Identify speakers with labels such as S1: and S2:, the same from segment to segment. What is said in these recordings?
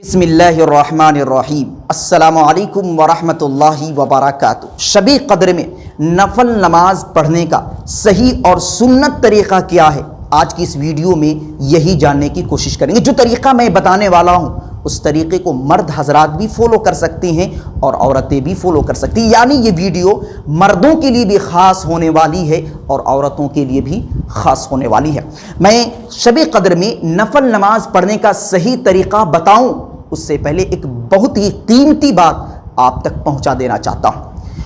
S1: بسم اللہ الرحمن الرحیم السلام علیکم ورحمۃ اللہ وبرکاتہ۔ شب قدر میں نفل نماز پڑھنے کا صحیح اور سنت طریقہ کیا ہے، آج کی اس ویڈیو میں یہی جاننے کی کوشش کریں گے۔ جو طریقہ میں بتانے والا ہوں اس طریقے کو مرد حضرات بھی فالو کر سکتے ہیں اور عورتیں بھی فالو کر سکتی ہیں، یعنی یہ ویڈیو مردوں کے لیے بھی خاص ہونے والی ہے اور عورتوں کے لیے بھی خاص ہونے والی ہے۔ میں شب قدر میں نفل نماز پڑھنے کا صحیح طریقہ بتاؤں اس سے پہلے ایک بہت ہی قیمتی بات آپ تک پہنچا دینا چاہتا ہوں،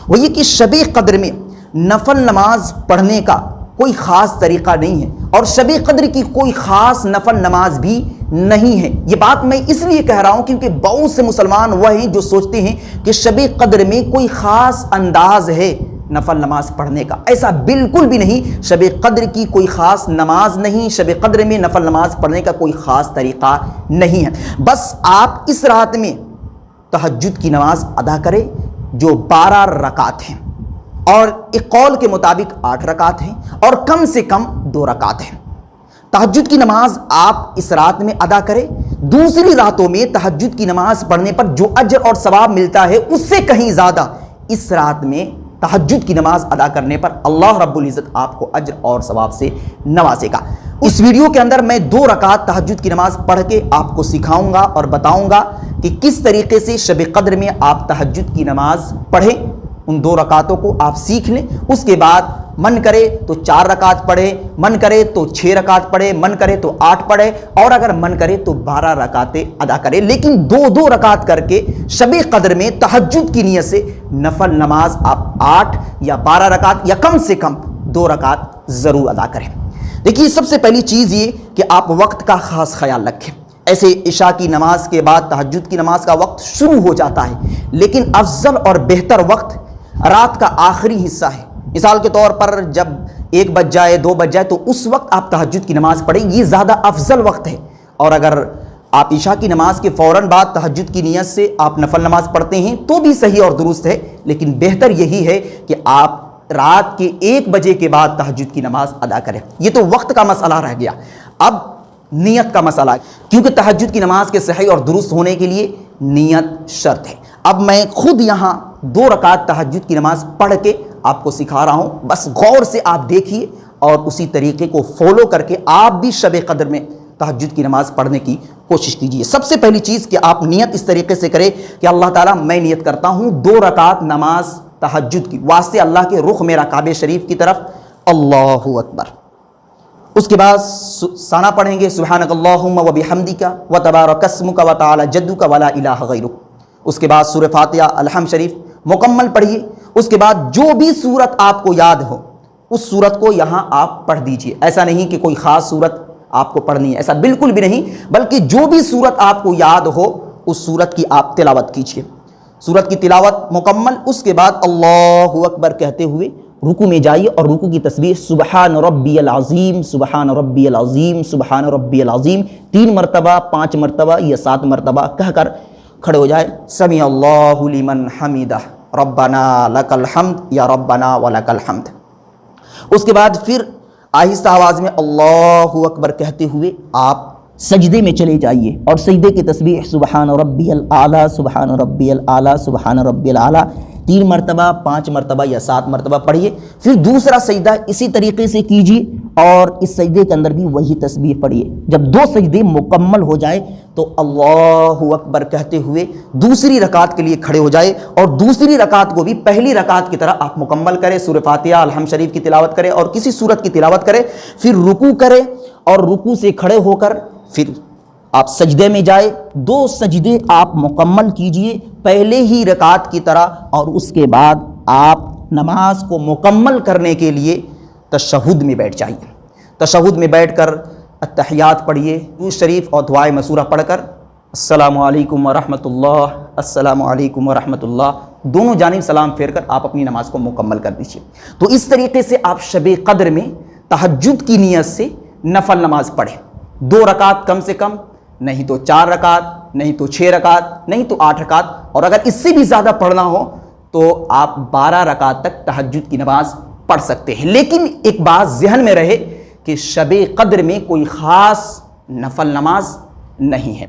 S1: وہ یہ کہ شب قدر میں نفل نماز پڑھنے کا کوئی خاص طریقہ نہیں ہے اور شب قدر کی کوئی خاص نفل نماز بھی نہیں ہے۔ یہ بات میں اس لیے کہہ رہا ہوں کیونکہ بہت سے مسلمان وہ ہیں جو سوچتے ہیں کہ شب قدر میں کوئی خاص انداز ہے نفل نماز پڑھنے کا۔ ایسا بالکل بھی نہیں، شب قدر کی کوئی خاص نماز نہیں، شب قدر میں نفل نماز پڑھنے کا کوئی خاص طریقہ نہیں ہے۔ بس آپ اس رات میں تہجد کی نماز ادا کریں جو 12 رکعت ہیں اور ایک قول کے مطابق 8 رکعت ہیں اور کم سے کم 2 رکعت ہیں۔ تہجد کی نماز آپ اس رات میں ادا کریں۔ دوسری راتوں میں تہجد کی نماز پڑھنے پر جو اجر اور ثواب ملتا ہے اس سے کہیں زیادہ اس رات میں تہجد کی نماز ادا کرنے پر اللہ رب العزت آپ کو اجر اور ثواب سے نوازے گا۔ اس ویڈیو کے اندر میں 2 رکعت تہجد کی نماز پڑھ کے آپ کو سکھاؤں گا اور بتاؤں گا کہ کس طریقے سے شب قدر میں آپ تہجد کی نماز پڑھیں۔ ان 2 رکعتوں کو آپ سیکھ لیں، اس کے بعد من کرے تو 4 رکعت پڑھے، من کرے تو 6 رکعت پڑھے، من کرے تو 8 پڑھے اور اگر من کرے تو 12 رکعتیں ادا کرے، لیکن 2 رکعت کر کے شب قدر میں تہجد کی نیت سے نفل نماز آپ 8 یا 12 رکعت یا کم سے کم 2 رکعت ضرور ادا کریں۔ دیکھیے، سب سے پہلی چیز یہ کہ آپ وقت کا خاص خیال رکھیں۔ ایسے عشاء کی نماز کے بعد تہجد کی نماز کا وقت شروع ہو جاتا ہے، لیکن افضل اور بہتر وقت رات کا آخری حصہ ہے۔ مثال کے طور پر جب 1 بج جائے 2 بج جائے تو اس وقت آپ تہجد کی نماز پڑھیں، یہ زیادہ افضل وقت ہے۔ اور اگر آپ عشاء کی نماز کے فوراً بعد تہجد کی نیت سے آپ نفل نماز پڑھتے ہیں تو بھی صحیح اور درست ہے، لیکن بہتر یہی ہے کہ آپ رات کے 1 بجے کے بعد تہجد کی نماز ادا کریں۔ یہ تو وقت کا مسئلہ رہ گیا، اب نیت کا مسئلہ ہے، کیونکہ تہجد کی نماز کے صحیح اور درست ہونے کے لیے نیت شرط ہے۔ اب میں خود یہاں 2 رکعت تہجد کی نماز پڑھ کے آپ کو سکھا رہا ہوں، بس غور سے آپ دیکھیے اور اسی طریقے کو فالو کر کے آپ بھی شب قدر میں تہجد کی نماز پڑھنے کی کوشش کیجیے۔ سب سے پہلی چیز کہ آپ نیت اس طریقے سے کریں کہ اللہ تعالیٰ میں نیت کرتا ہوں 2 رکعت نماز تہجد کی، واسطے اللہ کے رخ میرا کعبہ شریف کی طرف، اللہ اکبر۔ اس کے بعد ثنا پڑھیں گے، سبحانک اللہم و بحمدک و تبارک اسمک و تعالی جدک ولا الہ غیرک۔ اس کے بعد سورہ فاتحہ الحمد شریف مکمل پڑھیے۔ اس کے بعد جو بھی سورت آپ کو یاد ہو اس سورت کو یہاں آپ پڑھ دیجئے۔ ایسا نہیں کہ کوئی خاص سورت آپ کو پڑھنی ہے، ایسا بالکل بھی نہیں، بلکہ جو بھی سورت آپ کو یاد ہو اس سورت کی آپ تلاوت کیجئے۔ سورت کی تلاوت مکمل، اس کے بعد اللہ اکبر کہتے ہوئے رکوع میں جائیے اور رکوع کی تسبیح سبحان ربی العظیم سبحان ربی العظیم سبحان ربی العظیم 3 مرتبہ 5 مرتبہ یا 7 مرتبہ کہہ کر کھڑے ہو جائے۔ سمیع اللہ لمن حمیدہ ربنا لک الحمد یا ربنا ولک الحمد۔ اس کے بعد پھر آہستہ آواز میں اللہ اکبر کہتے ہوئے آپ سجدے میں چلے جائیے اور سجدے کی تسبیح سبحان ربی الاعلیٰ سبحان ربی الاعلیٰ سبحان ربی الاعلیٰ 3 مرتبہ 5 مرتبہ یا 7 مرتبہ پڑھیے۔ پھر دوسرا سجدہ اسی طریقے سے کیجیے اور اس سجدے کے اندر بھی وہی تسبیح پڑھیے۔ جب 2 سجدے مکمل ہو جائے تو اللہ اکبر کہتے ہوئے دوسری رکعت کے لیے کھڑے ہو جائے اور دوسری رکعت کو بھی پہلی رکعت کی طرح آپ مکمل کریں، سورہ فاتحہ الحمد شریف کی تلاوت کریں اور کسی سورت کی تلاوت کریں، پھر رکوع کریں اور رکوع سے کھڑے ہو کر پھر آپ سجدے میں جائے، 2 سجدے آپ مکمل کیجئے پہلے ہی رکعت کی طرح اور اس کے بعد آپ نماز کو مکمل کرنے کے لیے تشہد میں بیٹھ جائیے۔ تشہد میں بیٹھ کر التحیات پڑھیے، درود شریف اور دعائے مسورہ پڑھ کر السلام علیکم ورحمۃ اللہ السلام علیکم ورحمۃ اللہ دونوں جانب سلام پھیر کر آپ اپنی نماز کو مکمل کر دیجیے۔ تو اس طریقے سے آپ شب قدر میں تہجد کی نیت سے نفل نماز پڑھیں، 2 رکعت کم سے کم، نہیں تو 4 رکعت، نہیں تو 6 رکعت، نہیں تو 8 رکعت، اور اگر اس سے بھی زیادہ پڑھنا ہو تو آپ 12 رکعت تک تہجد کی نماز پڑھ سکتے ہیں۔ لیکن ایک بات ذہن میں رہے کہ شب قدر میں کوئی خاص نفل نماز نہیں ہے۔